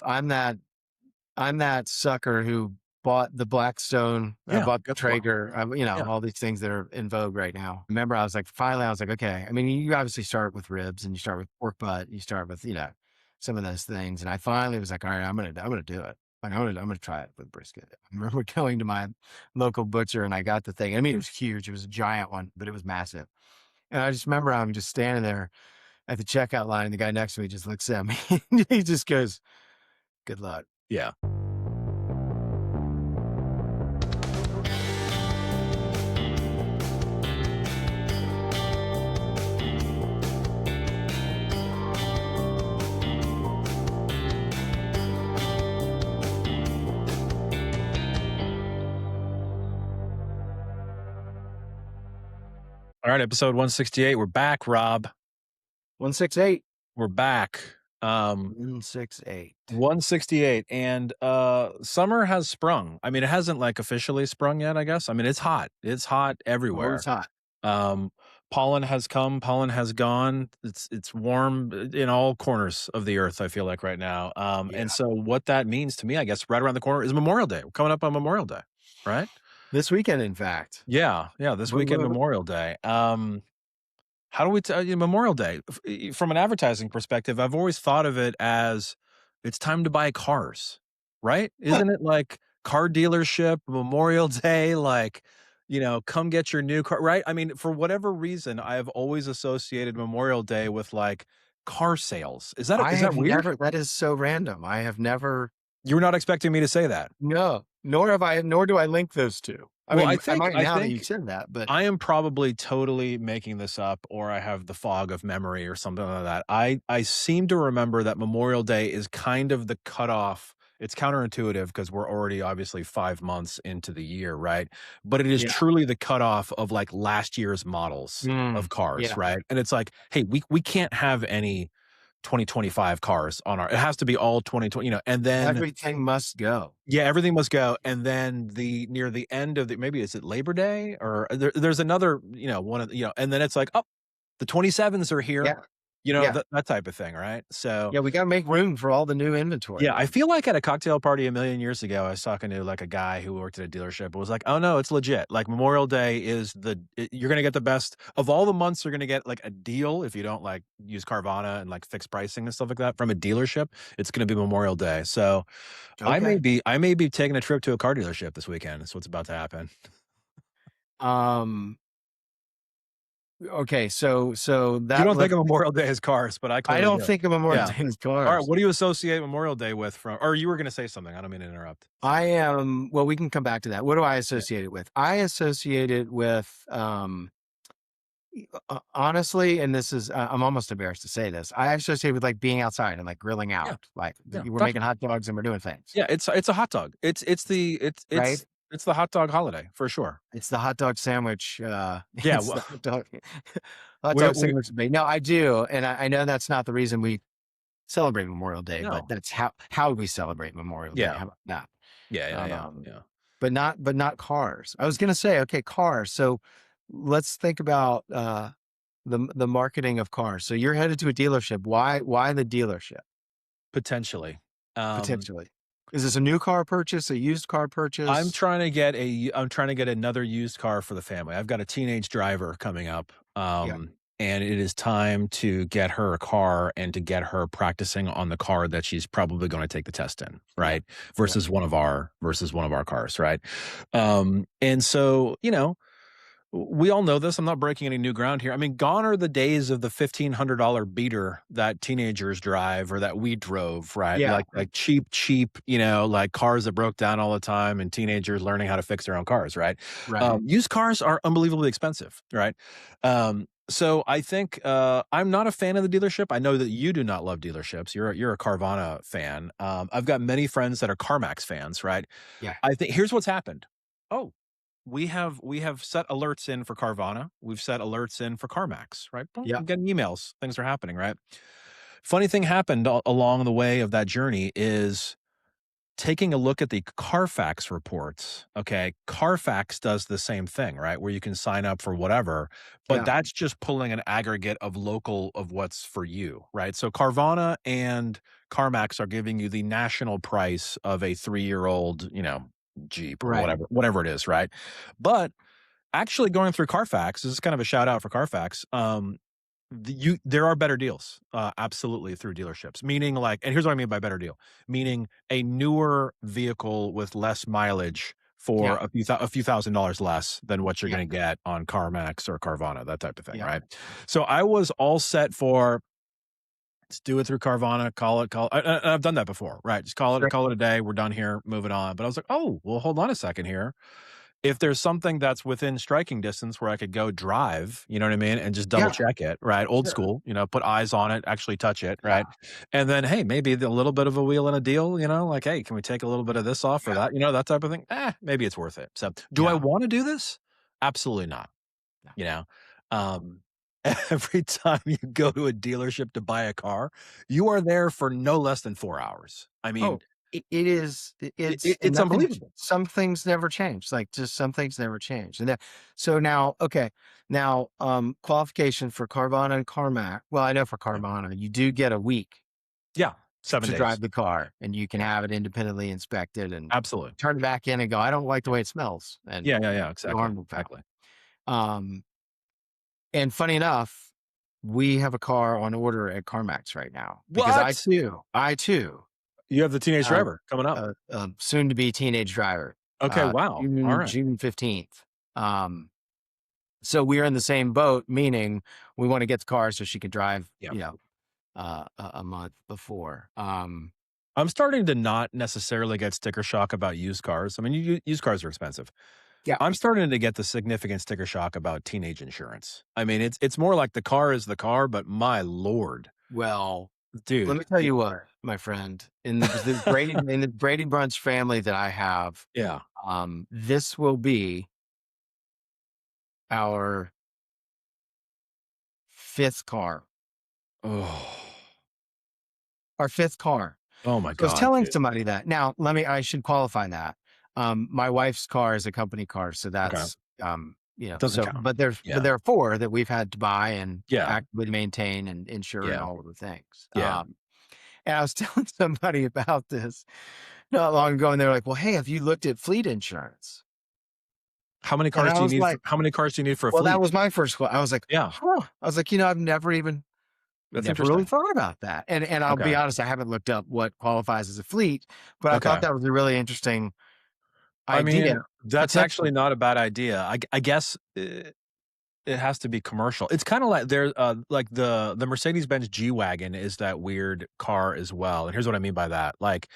I'm that I'm that sucker who bought the Blackstone, I Yeah, bought the go for it. Traeger, Yeah. all these things that are in vogue right now. Remember, I was like, finally, I was like, okay. I mean, you obviously start with ribs and you start with pork butt, you start with, some of those things. And I finally was like, all right, I'm gonna do it. Like, I'm gonna try it with brisket. I remember going to my local butcher and I got the thing. I mean, it was huge. It was a giant one, but it was massive. And I just remember I'm just standing there at the checkout line. And the guy next to me just looks at me. He just goes, good luck. Yeah. All right, episode 168. We're back, Rob. 168. We're back. 168. 168. And summer has sprung. I mean, it hasn't like officially sprung yet, I guess. I mean, it's hot. It's hot Oh, everywhere. it's hot. Um, pollen has come, pollen has gone. It's warm in all corners of the earth, I feel like right now. Yeah. And so what that means to me, I guess, right around the corner is Memorial Day. We're coming up on Memorial Day, right? This weekend, in fact. Yeah, yeah, this What, weekend, what, Memorial Day. How do we tell you Memorial Day? From an advertising perspective, I've always thought of it as it's time to buy cars, right? Isn't it like car dealership, Memorial Day, like, come get your new car, right? I mean, for whatever reason, I have always associated Memorial Day with like car sales. I Is that have weird? never, that is so random. I have never, You were not expecting me to say that. no, nor do I link those two. I Well, mean, I might I now that you think said that, but I am probably totally making this up, or I have the fog of memory or something like that. I seem to remember that Memorial Day is kind of the cutoff. It's counterintuitive because we're already obviously 5 months into the year, right? But it is yeah. truly the cutoff of like last year's models of cars, Yeah. right? And it's like, hey, we can't have any 2025 cars on our. It has to be all 2020, and then Everything must go. yeah, everything must go, and then near the end of the maybe is it Labor Day or there's another, one of and then it's like, "Oh, the 27s are here." Yeah. Yeah. That type of thing, right? So, Yeah. We got to make room for all the new inventory, yeah, I man. feel like at a cocktail party a million years ago, I was talking to, like, a guy who worked at a dealership and was like, "Oh, no, it's legit. Like, Memorial Day is you're gonna get the best of all the months, you're gonna get, like, a deal if you don't, like, use Carvana and, like, fixed pricing and stuff like that from a dealership, it's gonna be Memorial Day." So, Okay. I may be taking a trip to a car dealership this weekend. That's what's about to happen. Um, okay. So You that, don't think of Memorial Day as cars, but I I clearly don't do. think of Memorial Yeah. Day as All right, cars. what do you associate Memorial Day with from or you were gonna say something, I don't mean to interrupt. I am, well, we can come back to that. What do I Yeah. associate it with? I associate it with, honestly, and this is, I'm almost embarrassed to say this. I associate with like being outside and like grilling Yeah, out, like yeah, we're making gotcha. hot dogs and we're doing things, Yeah, it's a hot dog. right? It's the hot dog holiday for sure. It's the hot dog sandwich. Yeah, It's the hot we dog we sandwich debate. No, I do, and I know that's not the reason we celebrate Memorial Day, but no. that's how we celebrate Memorial Day. Yeah. How about that? Yeah, yeah, yeah, Um, yeah. but not cars. I was gonna say, okay, cars. So let's think about the marketing of cars. So you're headed to a dealership. Why the dealership? Potentially. Um, Potentially. Is this a new car purchase, a used car purchase? I'm trying to get another used car for the family. I've got a teenage driver coming up, Yeah. and it is time to get her a car and to get her practicing on the car that she's probably going to take the test in, Yeah. right? Yeah. Versus one of our cars, right? And so, we all know this. I'm not breaking any new ground here. I mean, gone are the days of the $1,500 beater that teenagers drive or that we drove, right? Yeah. Like cheap, like cars that broke down all the time and teenagers learning how to fix their own cars, right? Right. Used cars are unbelievably expensive, right? So I think I'm not a fan of the dealership. I know that you do not love dealerships. You're a Carvana fan. I've got many friends that are CarMax fans, right? Yeah. I think here's what's happened. Oh, we have set alerts in for Carvana. We've set alerts in for CarMax, right? Boom, Yeah. I'm getting emails. Things are happening, right? Funny thing happened along the way of that journey is taking a look at the Carfax reports, okay, Carfax does the same thing, right? Where you can sign up for whatever, but Yeah. that's just pulling an aggregate of local of what's for you, right? So Carvana and CarMax are giving you the national price of a 3-year-old, Jeep or Right. whatever it is, right? But actually going through Carfax, this is kind of a shout out for Carfax. There are better deals, absolutely through dealerships. Meaning, like, and here's what I mean by better deal. Meaning a newer vehicle with less mileage for Yeah. a few $1,000s less than what you're Yeah. going to get on CarMax or Carvana, that type of thing, Yeah. right? So I was all set for let's do it through Carvana, call it. I've done that before, right? Just Sure. call it a day. We're done here, move it on. But I was like, oh, well, hold on a second here. If there's something that's within striking distance where I could go drive, you know what I mean, and just double Yeah. check it, right? Old Sure. school, put eyes on it, actually touch it, Yeah. right? And then, hey, maybe a little bit of a wheel and a deal, like, hey, can we take a little bit of this off for Yeah. that? That type of thing. Maybe it's worth it. So, do I Yeah. want to do this? Absolutely not. Yeah. You know, um, every time you go to a dealership to buy a car, you are there for no less than 4 hours. I mean, Oh, it is, and it's nothing, unbelievable. some things never change, like, just some things never change, and that, so now, okay, now, qualification for Carvana and CarMax, well, I know for Yeah, Carvana, you do get a week yeah, 7 to days. drive the car, and you can have it independently inspected and Absolutely. turn it back in and go, "I don't like the Yeah. way it smells," and, Yeah, yeah, yeah, no exactly, harm, no foul. exactly. Um, and funny enough, we have a car on order at CarMax right now because What? I too You have the teenage uh, driver coming up. soon to be teenage driver, Okay, wow, alright. June 15th. Um, so we're in the same boat, meaning we want to get the car so she can drive, Yeah. a month before. I'm starting to not necessarily get sticker shock about used cars. I mean, used cars are expensive. Yeah. I'm starting to get the significant sticker shock about teenage insurance. I mean, it's more like the car is the car, but my lord, Well, let dude. me tell you what, my friend, in the Brady Bunch family that I have, Yeah. this will be our fifth car, Oh. our fifth car. Oh my So I was god, telling dude. somebody that. Now, I should qualify that. My wife's car is a company car, so Okay. that's, Doesn't so, count. but Yeah. there are 4 that we've had to buy and Yeah. actively maintain and insure and Yeah. all of the things. Yeah. And I was telling somebody about this not long ago, and they're like, "Well, hey, have you looked at fleet insurance?" And I was like, How many cars do you need for a well, that fleet? was my first I was like, Yeah. "Huh." I was like, I've That's never really interesting. thought about that." And I'll be Okay. honest, I haven't looked up what qualifies as a fleet, but I thought Okay. that was a really interesting I idea, mean, that's actually potentially. not a bad idea. I guess, it has to be commercial. It's kinda like like the Mercedes-Benz G-Wagon is that weird car as well, and here's what I mean by that. Like,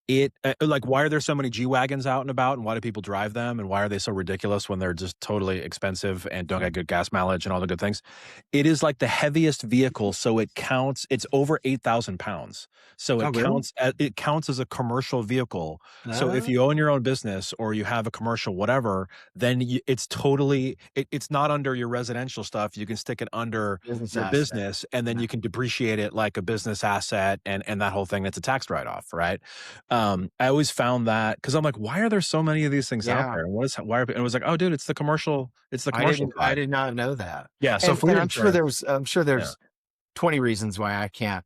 why are there so many G-Wagons out and about, and why do people drive them, and why are they so ridiculous when they're just totally expensive and don't get good gas mileage and all the good things? It is like the heaviest vehicle, so it's over 8,000 pounds. So Oh, really? it counts as a commercial vehicle. So if Uh, you own your own business or you have a commercial whatever, then it's not under your residential stuff. You can stick it under business your asset. business, and then Yeah. you can depreciate it like a business asset and that whole thing. That's a tax write-off, right? I always found that because I'm like, why are there so many of these things out Yeah. there? And and it was like, oh, dude, it's the commercial I side. did not know that. Yeah. So And fleet insurance. I'm sure Yeah. there's 20 reasons why I can't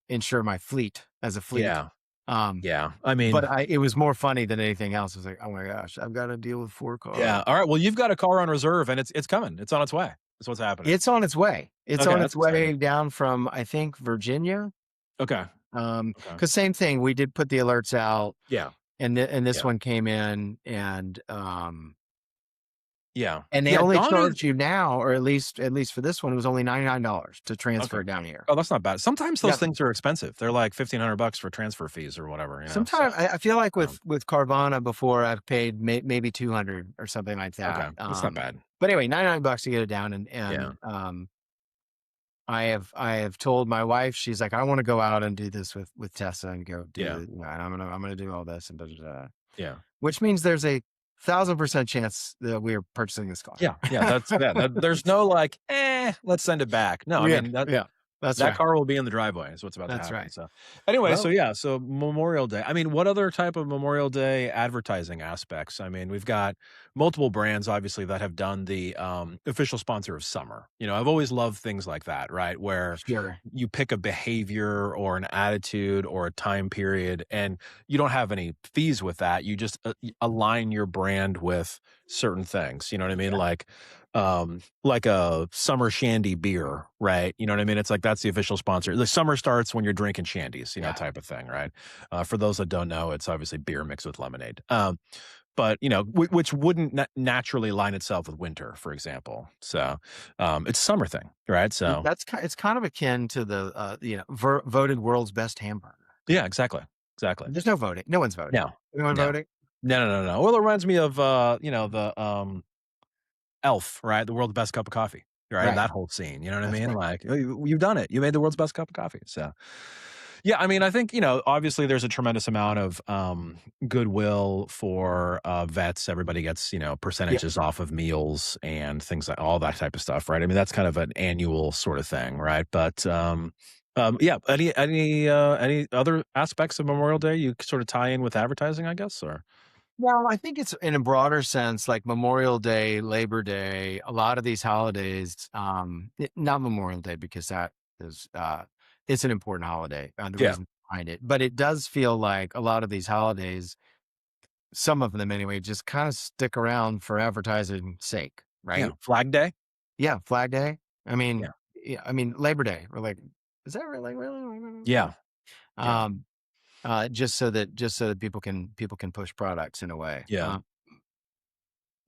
insure my fleet as a fleet. Yeah. Um, Yeah. I but mean, it was more funny than anything else. I was like, "Oh my gosh, I've got to deal with 4 yeah. cars." All right. Well, you've got a car on reserve and it's coming. It's on its way. That's what's happening. It's on its way. It's Okay. on That's its exciting. way down from, I think, Virginia. Okay. Okay. Because same thing, we did put the alerts out, Yeah. and this Yeah. one came in, Yeah. and they Yeah. only Donnie. charge you now, or at least for this one, it was only $99 to Okay. transfer it down here. Oh, that's not bad. Sometimes those Yeah. things are expensive. They're like $1,500 for transfer fees or whatever. So, Sometimes I feel like um, with Carvana before, I've paid maybe 200 or something like okay. that. That's not bad. But anyway, $99 to get it down, Yeah. I have told my wife, she's like, "I wanna go out and do this with Tessa and go Yeah. do, and I'm gonna do all this and da, da, da." Yeah. Which means there's a 1,000% chance that we are purchasing this car. Yeah, yeah, that's yeah, there's no like, let's send it back." No, I Yeah, mean, yeah. That's That right. car will be in the driveway is what's about to That's happen, right. so anyway, so Well, yeah, so Memorial Day. I mean, what other type of Memorial Day advertising aspects? I mean, we've got multiple brands, obviously, that have done the, official sponsor of summer. I've always loved things like that, right? Where sure. you pick a behavior or an attitude or a time period, and you don't have any fees with that. You just, align your brand with certain things, you know what I mean? Yeah. Like a summer shandy beer, right? You know what I mean? It's like that's the official sponsor. The summer starts when you're drinking shandies, Yeah. type of thing, right? For those that don't know, it's obviously beer mixed with lemonade. But which wouldn't naturally line itself with winter, for example. So it's a summer thing, right? So It's kind of akin to the, voted world's best hamburger. yeah, exactly, exactly. There's no voting. No one's voting. No, Anyone no, voting? no, no, no, no. Well, it reminds me of the Elf, right? The world's best cup of coffee, right? Right. That whole scene, you know what I That's mean? right. Like, "Oh, you've done it. You made the world's best cup of coffee." So, yeah, I mean, I think, obviously there's a tremendous amount of, goodwill for, vets. Everybody gets, Yeah. percentages off of meals and things like all that type of stuff, right? I mean, that's kind of an annual sort of thing, right? But, yeah, any other aspects of Memorial Day you sort of tie in with advertising, I guess, or Well, I think it's in a broader sense, like Memorial Day, Labor Day, a lot of these holidays, not Memorial Day because that is, it's an important holiday, the Yeah, reason behind it, but it does feel like a lot of these holidays, some of them anyway, just kind of stick around for advertising sake, yeah. right? Flag Day? Yeah, Flag Day. Yeah, I mean Labor Day. We're like, is that really? yeah, yeah, Um, just so that people can push products in a way, yeah.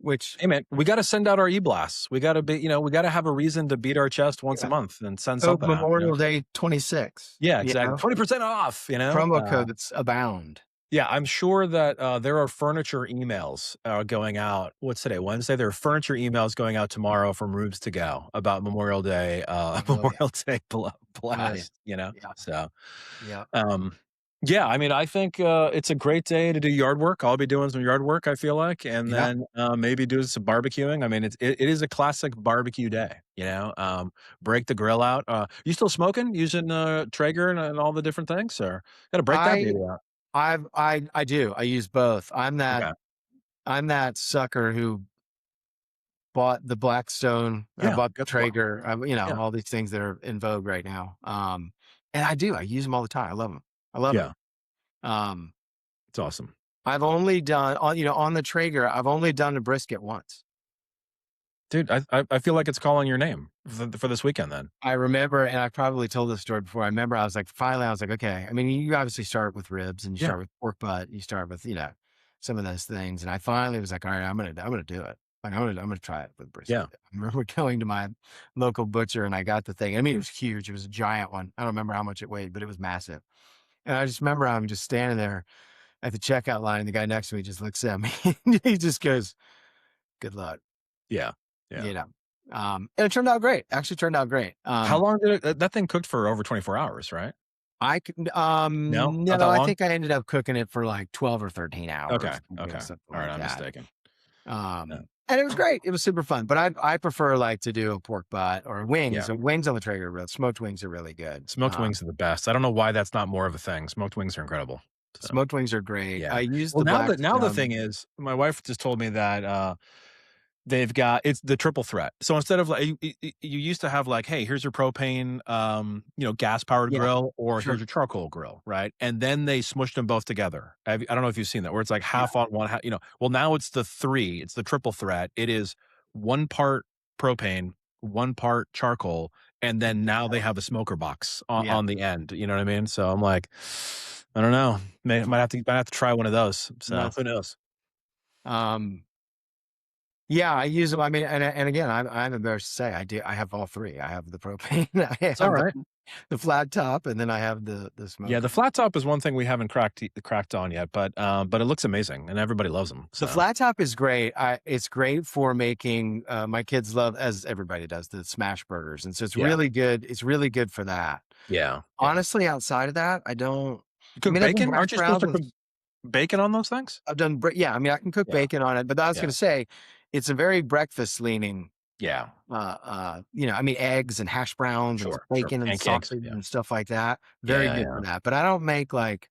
which Hey, man, we gotta send out our e-blasts. We gotta we gotta have a reason to beat our chest once a yeah. month and send Oh, something out. Memorial Day 26, Yeah, exactly. 20% off. promo codes abound. Yeah, I'm sure that, there are furniture emails, going out what's today, Wednesday? There are furniture emails going out tomorrow from Rubes to Go about Memorial Day, Oh, yeah. Memorial Day Oh, yeah. blast, Yeah. So, Yeah. um, yeah, I mean, I think, it's a great day to do yard work. I'll be doing some yard work, I feel like, and Yeah. then, maybe do some barbecuing. I mean, it is a classic barbecue day, break the grill out. You still smoking using, Traeger and all the different things, or gotta break that I baby out. I do. I use both. Okay. I'm that sucker who bought the Blackstone, I Yeah, bought the good for Traeger, yeah, all these things that are in vogue right now. And I do. I use them all the time. I love them. I love yeah, them. Um, it's awesome. I've only done on the Traeger, I've only done a brisket once. Dude, I feel like it's calling your name for this weekend then. I remember, and I probably told this story before. I remember I was like, finally, I was like, okay. I mean, you obviously start with ribs and you Yeah, start with pork butt, you start with, some of those things. And I finally was like, all right, I'm gonna do it. Like, I'm gonna try it with brisket. yeah, I remember going to my local butcher and I got the thing. I mean, it was huge. It was a giant one. I don't remember how much it weighed, but it was massive. And I just remember I'm just standing there at the checkout line, and the guy next to me just looks at me. And he just goes, "Good luck," yeah, yeah. you know. And it turned out great. Actually, turned out great. How long did that thing cooked for over 24 hours, right? No? Not that no, I long? think I ended up cooking it for like 12 or 13 Okay, hours, okay. something Alright, like I'm that. mistaken. Yeah, And it was great. It was super fun. But I prefer like to do a pork butt or wings. yeah. Or wings on the Traeger grill. Smoked wings are really good. Smoked wings are the best. I don't know why that's not more of a thing. Smoked wings are incredible. So, Smoked wings are great. yeah. I use Well, the now the Blackstone. thing is, my wife just told me that, they've got it's the triple threat. So instead of like you used to have like, hey, here's your propane, gas powered Yeah, grill, or here's sure. your charcoal grill, right? And then they smushed them both together. I don't know if you've seen that, where it's like Yeah, half on one, Well, now it's the three. It's the triple threat. It is one part propane, one part charcoal, and then now they have a smoker box yeah. on the end. You know what I mean? So I'm like, I don't know. Might have to try one of those. So Nuts. who knows? Um, yeah, I use them. I mean, and again, I'm embarrassed to say I do. I have all three. I have the propane. I It's all have right. the flat top, and then I have the Yeah, the smoker. flat top is one thing we haven't cracked on yet, but it looks amazing and everybody loves them. The So flat top is great. It's great for making, my kids love, as everybody does, the smash burgers, and so it's yeah, really good. It's really good for that. yeah, yeah. Honestly, outside of that, I don't. You I cook mean, I've done bacon? hash Aren't you supposed browns to with. cook bacon on those things? Yeah, I mean, I can cook Yeah, bacon on it, but I was yeah. gonna say, it's a very breakfast leaning. Yeah. I mean, eggs and hash browns and Sure, sure. bacon and Pancakes. sausage Yeah. and stuff like that. Yeah, Very yeah, good yeah. for that. But I don't make like,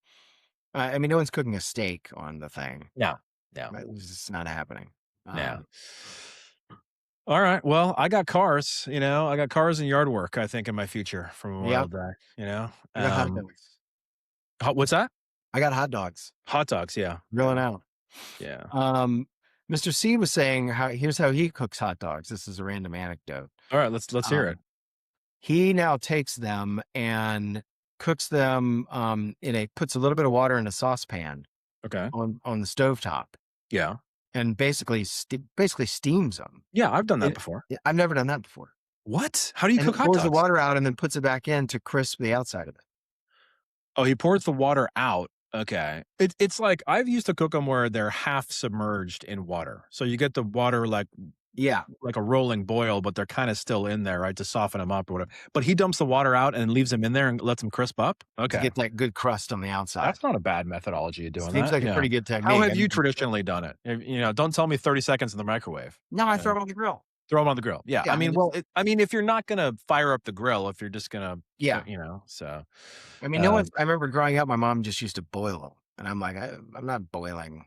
I mean, no one's cooking a steak on the thing. No. No. Right? It's just not happening. Yeah. Um, All right. Well, I got cars, I got cars and yard work, I think, in my future for yeah, Memorial Day, you know? I got hot dogs. What's that? I got hot dogs Hot dogs. Yeah. grilling Yeah. out. Yeah. Um, Mr. C was saying here's how he cooks hot dogs. This is a random anecdote. All right. Let's hear it. Um, he now takes them and cooks them puts a little bit of water in a saucepan Okay. on the stovetop Yeah. and basically steams them. Yeah. I've done that It, before. I've never done that before. What? How do you And cook it hot pours the dogs? water out and then puts it back in to crisp the outside of it. Oh, he pours the water out. Okay. It's like I've used to cook them where they're half submerged in water. So you get the water Yeah, like a rolling boil, but they're kind of still in there, right, to soften them up or whatever. But he dumps the water out and leaves them in there and lets them crisp up? to Okay. get that good crust on the outside. That's not a bad methodology of doing Seems that, like a yeah. pretty good How technique. I have you mean, traditionally done it? Don't tell me 30 seconds in the microwave. no, I Yeah. throw it on the grill. Throw them on the grill. Yeah, Yeah, I mean, if you're not gonna fire up the grill, if you're just gonna, yeah. so, I mean, no um, one's I remember growing up, my mom just used to boil them, and I'm like, I'm not boiling,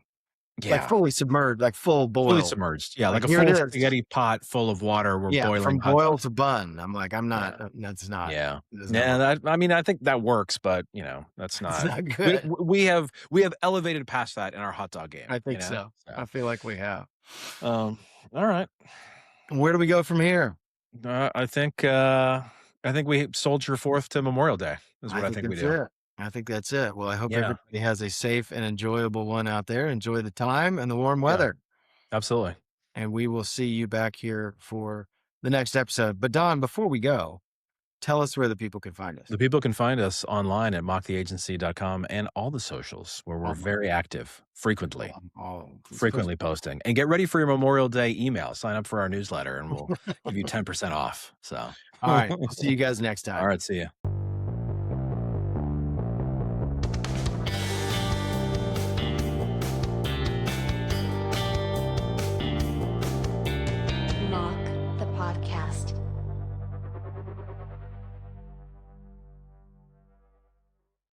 like, yeah. fully submerged, like, full Fully boil. submerged. Yeah, Like, like a here it full is. spaghetti pot full of water, we're Yeah, from boiling hot boil dogs. to bun. I'm like, I'm not, Yeah. that's not Yeah. it does not Yeah, work. I think that works, but, that's It's not not we good. we have elevated past that in our hot dog game, I think so. So, I feel like we have. um, all right. Where do we go from here? I think we soldier forth to Memorial Day is I what I think think we that's do. it. I think that's it. Well, I hope Yeah. everybody has a safe and enjoyable one out there. Enjoy the time and the warm Yeah. weather, Absolutely. and we will see you back here for the next episode. But Don, before we go, tell us where the people can find us. The people can find us online at mocktheagency.com and all the socials where we're Um, very active, frequently, let's push frequently posting. And get ready for your Memorial Day email. Sign up for our newsletter and we'll give you 10% off. So, All right. We'll see you guys next all time. right. See you.